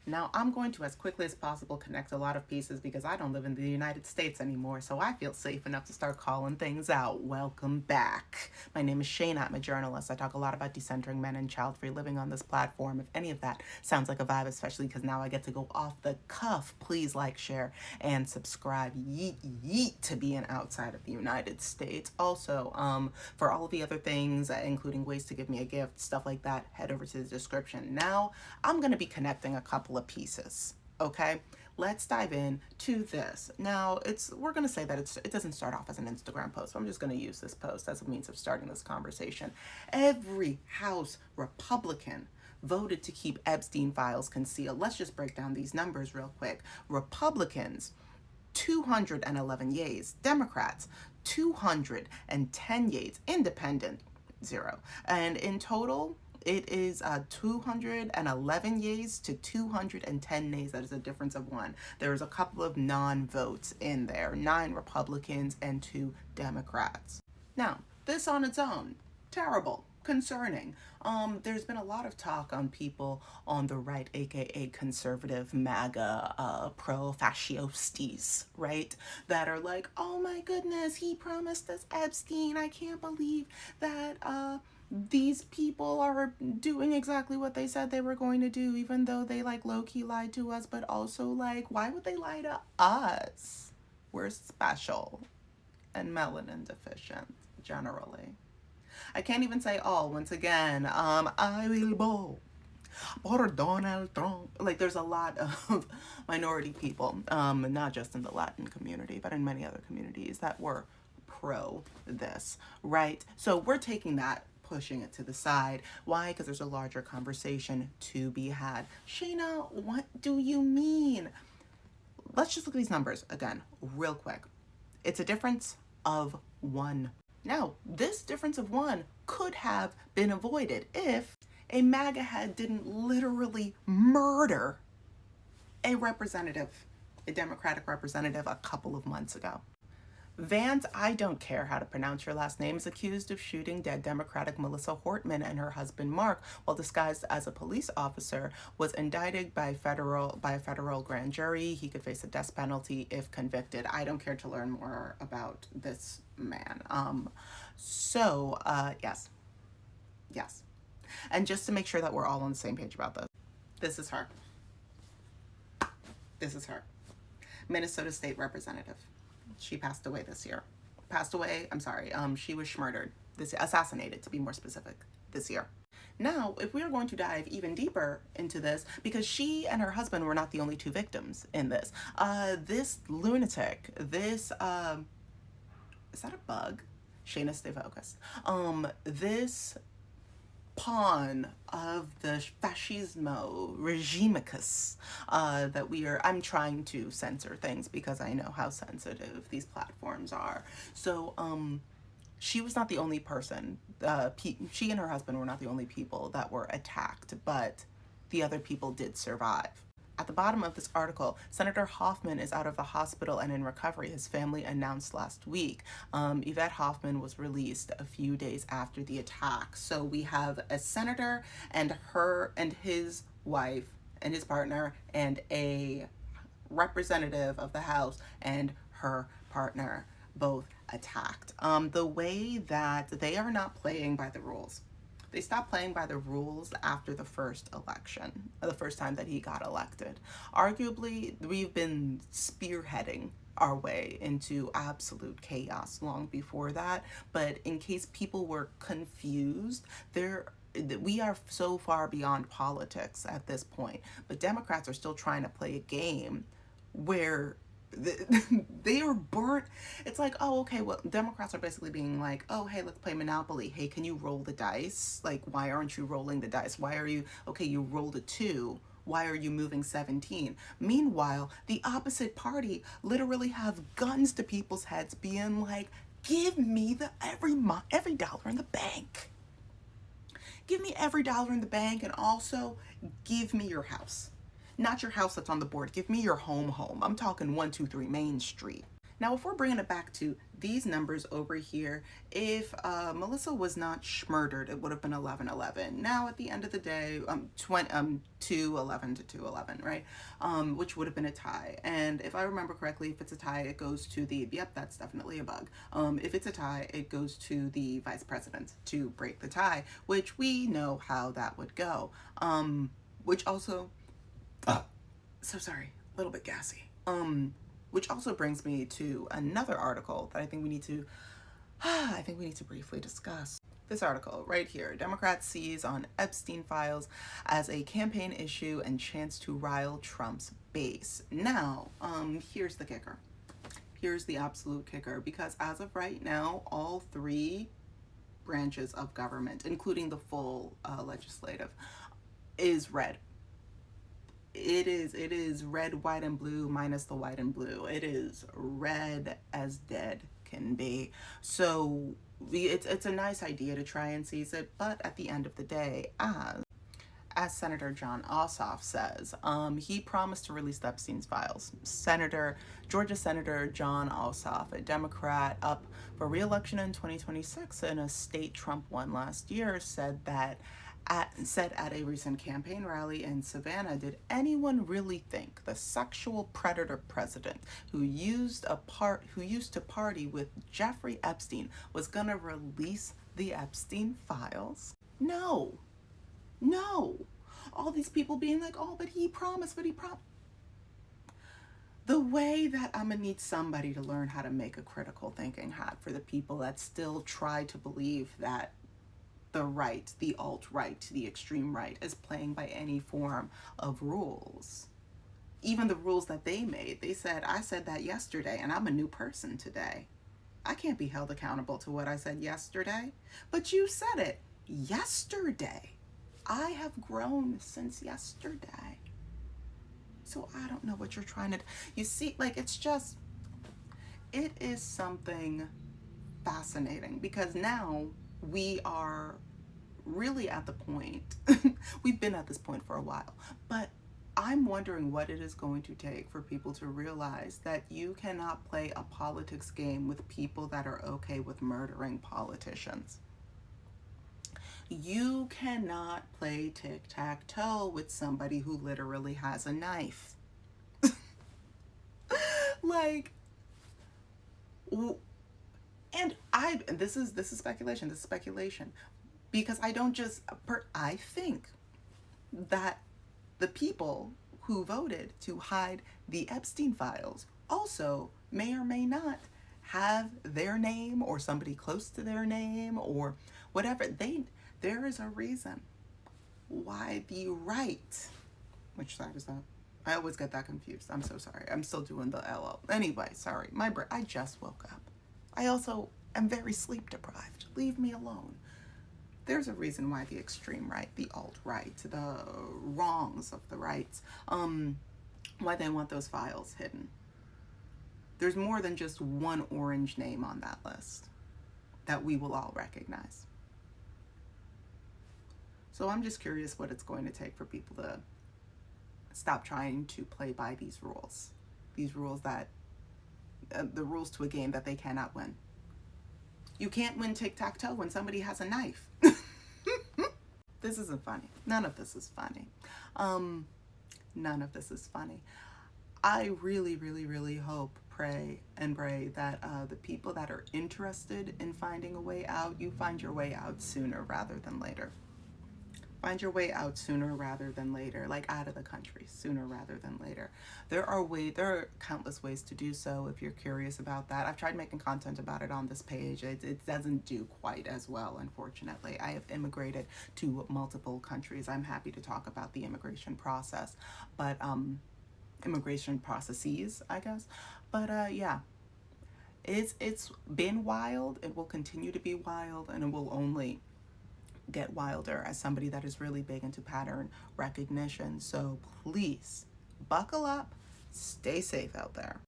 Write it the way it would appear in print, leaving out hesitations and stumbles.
Now, I'm going to, as quickly as possible, connect a lot of pieces because I don't live in the United States anymore, so I feel safe enough to start calling things out. Welcome back. My name is Shayna. I'm a journalist. I talk a lot about decentering men and child-free living on this platform. If any of that sounds like a vibe, especially because now I get to go off the cuff, please like, share, and subscribe. Yeet, yeet to being outside of the United States. Also, for all of the other things, including ways to give me a gift, stuff like that, head over to the description. Now, I'm going to be connecting a couple of pieces. Okay, let's dive in to this. Now, we're going to say that it doesn't start off as an Instagram post. So I'm just going to use this post as a means of starting this conversation. Every House Republican voted to keep Epstein files concealed. Let's just break down these numbers real quick. Republicans, 211 yays. Democrats, 210 yays. Independent, 0. And in total, it is 211 yays to 210 nays. That is a difference of 1. There's a couple of non-votes in there, 9 Republicans and 2 Democrats. Now, this on its own, terrible, concerning. There's been a lot of talk on people on the right, aka conservative MAGA pro-fascistes, right? That are like, oh my goodness, he promised us Epstein. I can't believe that these people are doing exactly what they said they were going to do, even though they like low-key lied to us, but also like, why would they lie to us? We're special and melanin deficient, generally. I can't even say all. Once again, I will vote for Donald Trump. Like, there's a lot of minority people, not just in the Latin community, but in many other communities that were pro this, right? So we're taking that, pushing it to the side. Why? Because there's a larger conversation to be had. Shayna, what do you mean? Let's just look at these numbers again, real quick. It's a difference of 1. Now, this difference of 1 could have been avoided if a MAGA head didn't literally murder a representative, a Democratic representative, a couple of months ago. Vance, I don't care how to pronounce your last name, is accused of shooting dead Democratic Melissa Hortman and her husband Mark while disguised as a police officer, was indicted by a federal grand jury. He could face a death penalty if convicted. I don't care to learn more about this man. Yes. And just to make sure that we're all on the same page about this, this is her. Minnesota State Representative. She passed away this year. She was murdered, assassinated to be more specific, this year. Now, if we are going to dive even deeper into this, because she and her husband were not the only 2 victims in this. This lunatic, is that a bug? Shayna, stay focused. This pawn of the fascismo regimicus that I'm trying to censor things because I know how sensitive these platforms are. So she was not the only person. She and her husband were not the only people that were attacked, but the other people did survive. At the bottom of this article, Senator Hoffman is out of the hospital and in recovery, his family announced last week. Yvette Hoffman was released a few days after the attack. So we have a senator and his wife and his partner and a representative of the House and her partner both attacked. The way that they are not playing by the rules. They stopped playing by the rules after the first election, the first time that he got elected. Arguably, we've been spearheading our way into absolute chaos long before that. But in case people were confused, we are so far beyond politics at this point. But Democrats are still trying to play a game where they are burnt. It's like, oh, okay, well, Democrats are basically being like, oh, hey, let's play Monopoly. Hey, can you roll the dice? Like, why aren't you rolling the dice? Why are you, okay, you rolled a 2. Why are you moving 17? Meanwhile, the opposite party literally have guns to people's heads being like, give me every dollar in the bank. Give me every dollar in the bank, and also give me your house. Not your house that's on the board. Give me your home. I'm talking 123 Main Street. Now, if we're bringing it back to these numbers over here, if Melissa was not murdered, it would have been 11-11. Now at the end of the day, 2-11 to 2-11, right? Which would have been a tie. And if I remember correctly, if it's a tie, it goes to the, yep, that's definitely a bug. If it's a tie, it goes to the vice president to break the tie, which we know how that would go. Which also, so sorry, a little bit gassy. Which also brings me to another article that I think we need to briefly discuss. This article right here: Democrats seize on Epstein files as a campaign issue and chance to rile Trump's base. Now, here's the kicker. Here's the absolute kicker, because as of right now, all three branches of government, including the full legislative, is red. It is red, white, and blue minus the white and blue. It is red as dead can be. So it's a nice idea to try and seize it, but at the end of the day, as Senator Jon Ossoff says, he promised to release the Epstein's files. Georgia Senator Jon Ossoff, a Democrat up for re-election in 2026 in a state Trump won last year, said at a recent campaign rally in Savannah, did anyone really think the sexual predator president who used to party with Jeffrey Epstein was gonna release the Epstein files? No. All these people being like, oh, but he promised. The way that I'm gonna need somebody to learn how to make a critical thinking hat for the people that still try to believe that the right, the alt-right, the extreme right is playing by any form of rules. Even the rules that they made, I said that yesterday and I'm a new person today. I can't be held accountable to what I said yesterday, but you said it yesterday. I have grown since yesterday. So I don't know what you're trying to, you see, like, it is something fascinating, because now we are really at the point, we've been at this point for a while, but I'm wondering what it is going to take for people to realize that you cannot play a politics game with people that are okay with murdering politicians. You cannot play tic-tac-toe with somebody who literally has a knife. Like, and this is speculation, because I think that the people who voted to hide the Epstein files also may or may not have their name or somebody close to their name or whatever. There is a reason why the right, which side is that? I always get that confused. I'm so sorry. I'm still doing the LL. Anyway, sorry. I just woke up. I also am very sleep deprived. Leave me alone. There's a reason why the extreme right, the alt-right, the wrongs of the rights, why they want those files hidden. There's more than just one orange name on that list that we will all recognize. So I'm just curious what it's going to take for people to stop trying to play by these rules that, the rules to a game that they cannot win. You can't win tic-tac-toe when somebody has a knife. This isn't funny. None of this is funny. None of this is funny. I really, really, really hope, pray, and pray that the people that are interested in finding a way out, you find your way out sooner rather than later. Find your way out sooner rather than later, like out of the country sooner rather than later. There are countless ways to do so if you're curious about that. I've tried making content about it on this page. It doesn't do quite as well, unfortunately. I have immigrated to multiple countries. I'm happy to talk about the immigration process, but immigration processes, I guess. But yeah, it's been wild. It will continue to be wild, and it will only get wilder as somebody that is really big into pattern recognition. So please buckle up, stay safe out there.